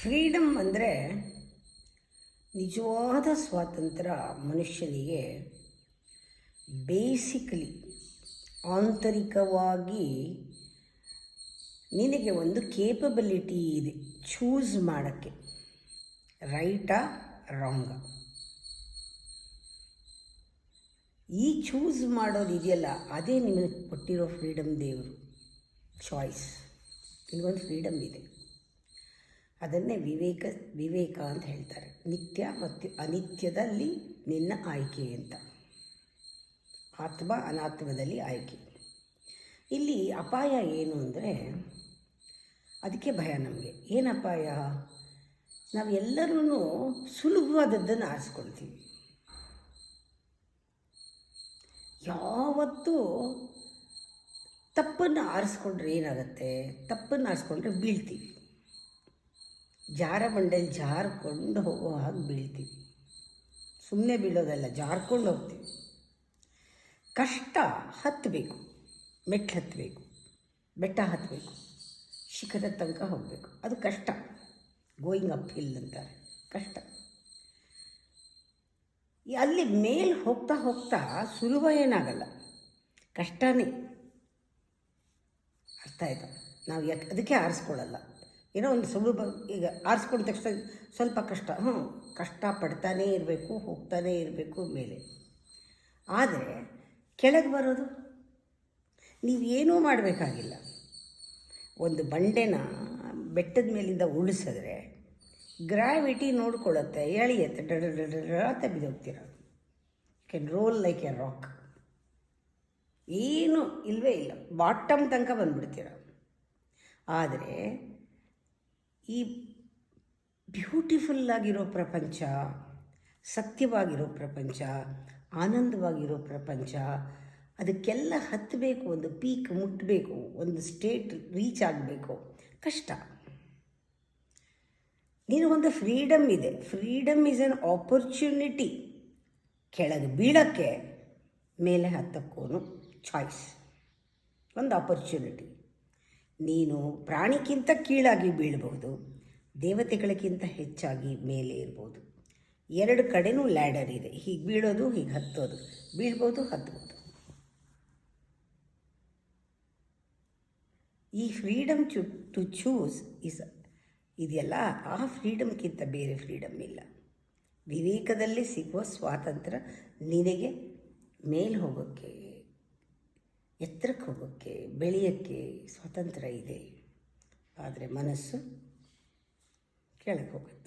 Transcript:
Freedom ಅಂದರೆ ನಿಜವಾದ ಸ್ವಾತಂತ್ರ್ಯ ಮನುಷ್ಯನಿಗೆ ಬೇಸಿಕಲಿ ಆಂತರಿಕವಾಗಿ ನಿನಗೆ ಒಂದು ಕೇಪಬಿಲಿಟಿ ಇದೆ ಚೂಸ್ ಮಾಡೋಕ್ಕೆ, ರೈಟಾ ರಾಂಗ. ಈ ಚೂಸ್ ಮಾಡೋದು ಇದೆಯಲ್ಲ, ಅದೇ ನಿಮಗೆ ಕೊಟ್ಟಿರೋ ಫ್ರೀಡಮ್. ದೇವರು ಚಾಯ್ಸ್, ನಿಮಗೊಂದು ಫ್ರೀಡಮ್ ಇದೆ. ಅದನ್ನೇ ವಿವೇಕ ಅಂತ ಹೇಳ್ತಾರೆ. ನಿತ್ಯ ಮತ್ತು ಅನಿತ್ಯದಲ್ಲಿ ನಿನ್ನ ಆಯ್ಕೆ ಅಂತ, ಆತ್ಮ ಅನಾತ್ಮದಲ್ಲಿ ಆಯ್ಕೆ. ಇಲ್ಲಿ ಅಪಾಯ ಏನು ಅಂದರೆ, ಅದಕ್ಕೆ ಭಯ ನಮಗೆ. ಏನು ಅಪಾಯ? ನಾವೆಲ್ಲರೂ ಸುಲಭವಾದದ್ದನ್ನು ಆರಿಸ್ಕೊಳ್ತೀವಿ. ಯಾವತ್ತೂ ತಪ್ಪನ್ನು ಆರಿಸ್ಕೊಂಡ್ರೆ ಏನಾಗುತ್ತೆ? ತಪ್ಪನ್ನು ಆರಿಸ್ಕೊಂಡ್ರೆ ಬೀಳ್ತೀವಿ. ಜಾರ ಬಂಡೆಯಲ್ಲಿ ಜಾರ್ಕೊಂಡು ಹೋಗೋ ಹಾಗೆ ಬೀಳ್ತೀವಿ. ಸುಮ್ಮನೆ ಬೀಳೋದಲ್ಲ, ಜಾರ್ಕೊಂಡು ಹೋಗ್ತೀವಿ. ಕಷ್ಟ ಹತ್ತಬೇಕು, ಮೆಟ್ಲು ಹತ್ತಬೇಕು, ಬೆಟ್ಟ ಹತ್ತಬೇಕು, ಶಿಖರದ ತನಕ ಹೋಗಬೇಕು. ಅದು ಕಷ್ಟ. ಗೋಯಿಂಗ್ ಅಪ್ ಹಿಲ್ ಅಂತಾರೆ, ಕಷ್ಟ. ಅಲ್ಲಿ ಮೇಲೆ ಹೋಗ್ತಾ ಹೋಗ್ತಾ ಸುಲಭ ಏನಾಗಲ್ಲ, ಕಷ್ಟನೇ. ಅರ್ಥ ಆಯ್ತಾ? ನಾವು ಅದಕ್ಕೆ ಆರಿಸ್ಕೊಳ್ಳಲ್ಲ. ಏನೋ ಒಂದು ಸುಲಭ, ಈಗ ಆರಿಸ್ಕೊಂಡ ತಕ್ಷಣ ಸ್ವಲ್ಪ ಕಷ್ಟ, ಕಷ್ಟ ಪಡ್ತಾನೇ ಇರಬೇಕು, ಹೋಗ್ತಾನೇ ಇರಬೇಕು ಮೇಲೆ. ಆದರೆ ಕೆಳಗೆ ಬರೋದು ನೀವೇನೂ ಮಾಡಬೇಕಾಗಿಲ್ಲ. ಒಂದು ಬಂಡೆನ ಬೆಟ್ಟದ ಮೇಲಿಂದ ಉಳಿಸಿದ್ರೆ ಗ್ರಾವಿಟಿ ನೋಡ್ಕೊಳ್ಳುತ್ತೆ, ಎಳೆಯುತ್ತೆ, ಡಡತ ಬಿದ್ದೋಗ್ತೀರ. Can roll like a rock. ಏನೂ ಇಲ್ಲವೇ ಇಲ್ಲ, ಬಾಟಮ್ ತನಕ ಬಂದುಬಿಡ್ತೀರ. ಆದರೆ ಈ ಬ್ಯೂಟಿಫುಲ್ಲಾಗಿರೋ ಪ್ರಪಂಚ, ಸತ್ಯವಾಗಿರೋ ಪ್ರಪಂಚ, ಆನಂದವಾಗಿರೋ ಪ್ರಪಂಚ, ಅದಕ್ಕೆಲ್ಲ ಹತ್ತಬೇಕು, ಒಂದು ಪೀಕ್ ಮುಟ್ಟಬೇಕು, ಒಂದು ಸ್ಟೇಟ್ ರೀಚ್ ಆಗಬೇಕು, ಕಷ್ಟ. ನಿನಗೊಂದು ಫ್ರೀಡಮ್ ಇದೆ. Freedom is on opportunity. ಕೆಳಗೆ ಬೀಳೋಕ್ಕೆ, ಮೇಲೆ ಹತ್ತಕ್ಕೂ ಚಾಯ್ಸ್, ಒಂದು ಆಪರ್ಚುನಿಟಿ. ನೀನು ಪ್ರಾಣಿಗಿಂತ ಕೀಳಾಗಿ ಬೀಳ್ಬೋದು, ದೇವತೆಗಳಿಗಿಂತ ಹೆಚ್ಚಾಗಿ ಮೇಲೆ ಇರ್ಬೋದು. ಎರಡು ಕಡೆನೂ ಲ್ಯಾಡರ್ ಇದೆ. ಹೀಗೆ ಬೀಳೋದು, ಹೀಗೆ ಹತ್ತೋದು, ಬೀಳ್ಬೋದು, ಹತ್ಬೋದು. ಈ ಫ್ರೀಡಮ್ ಟು ಚೂಸ್ ಇದೆಯಲ್ಲ, ಆ ಫ್ರೀಡಮ್ಗಿಂತ ಬೇರೆ ಫ್ರೀಡಮ್ ಇಲ್ಲ. ವಿವೇಕದಲ್ಲಿ ಸಿಗುವ ಸ್ವಾತಂತ್ರ್ಯ ನಿನಗೆ ಮೇಲೆ ಹೋಗೋಕ್ಕೆ, ಎತ್ತರಕ್ಕೆ ಹೋಗೋಕ್ಕೆ, ಬೆಳೆಯೋಕ್ಕೆ ಸ್ವಾತಂತ್ರ್ಯ ಇದೆ. ಆದರೆ ಮನಸ್ಸು ಕೆಳಗೆ ಹೋಗುತ್ತೆ.